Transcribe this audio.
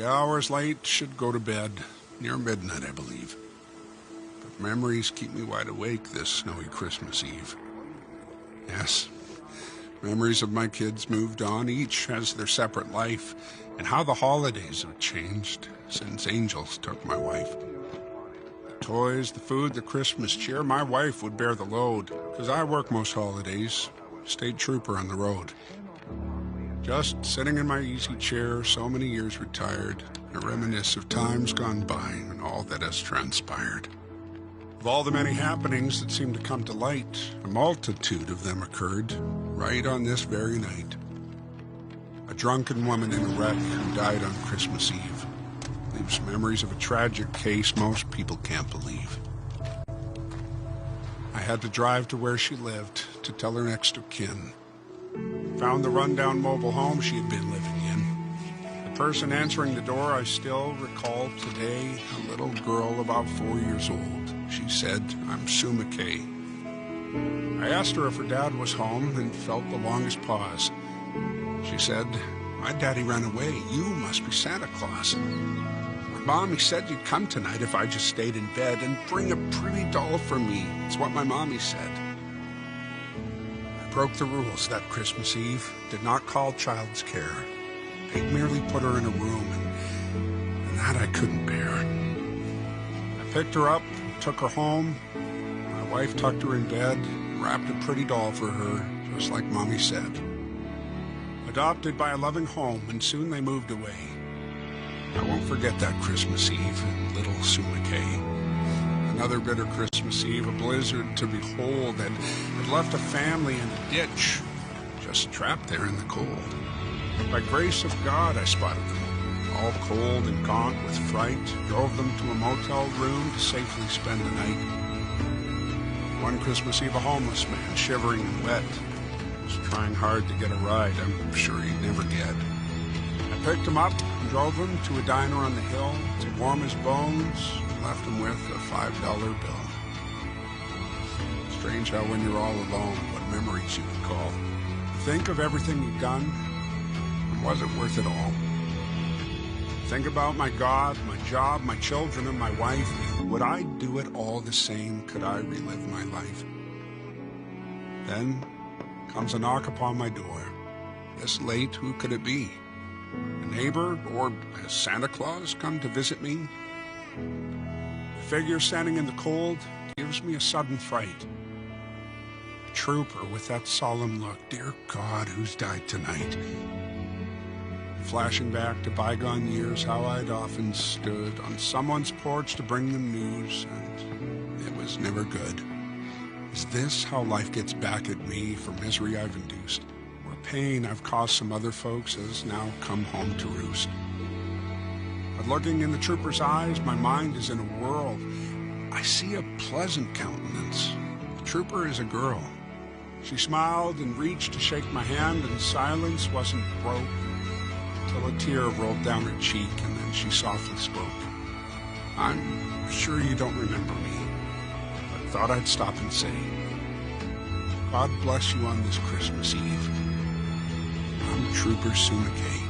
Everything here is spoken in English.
3 hours late, should go to bed. Near midnight, I believe. But memories keep me wide awake this snowy Christmas Eve. Yes, memories of my kids moved on. Each has their separate life. And how the holidays have changed since angels took my wife. The toys, the food, the Christmas cheer, my wife would bear the load. 'Cause I work most holidays, state trooper on the road. Just sitting in my easy chair, so many years retired, I reminisce of times gone by and all that has transpired. Of all the many happenings that seem to come to light, a multitude of them occurred right on this very night. A drunken woman in a wreck who died on Christmas Eve leaves memories of a tragic case most people can't believe. I had to drive to where she lived to tell her next of kin. Found the rundown mobile home she had been living in. The person answering the door I still recall today, a little girl about 4 years old. She said, "I'm Sue McKay." I asked her if her dad was home and felt the longest pause. She said, "My daddy ran away. You must be Santa Claus. My mommy said you'd come tonight if I just stayed in bed and bring a pretty doll for me. It's what my mommy said." I broke the rules that Christmas Eve, did not call child's care. They merely put her in a room, and that I couldn't bear. I picked her up, took her home. My wife tucked her in bed, and wrapped a pretty doll for her, just like Mommy said. Adopted by a loving home, and soon they moved away. I won't forget that Christmas Eve and little Sue McKay. Another bitter Christmas Eve, a blizzard to behold, and had left a family in a ditch, just trapped there in the cold. By grace of God, I spotted them, all cold and gaunt with fright, drove them to a motel room to safely spend the night. One Christmas Eve, a homeless man, shivering and wet, trying hard to get a ride I'm sure he'd never get. I picked him up and drove him to a diner on the hill to warm his bones and left him with a $5 bill. Strange how when you're all alone, what memories you recall. Think of everything you've done, and was it worth it all? Think about my God, my job, my children, and my wife. Would I do it all the same? Could I relive my life? Then comes a knock upon my door. This late, who could it be? A neighbor, or has Santa Claus come to visit me? The figure standing in the cold gives me a sudden fright. A trooper with that solemn look. Dear God, who's died tonight? Flashing back to bygone years, how I'd often stood on someone's porch to bring them news, and it was never good. Is this how life gets back at me for misery I've induced? Or pain I've caused some other folks has now come home to roost? But looking in the trooper's eyes, my mind is in a whirl. I see a pleasant countenance. The trooper is a girl. She smiled and reached to shake my hand, and silence wasn't broke till a tear rolled down her cheek, and then she softly spoke. "I'm sure you don't remember me. Thought I'd stop and say, God bless you on this Christmas Eve. I'm Trooper Sue McKay."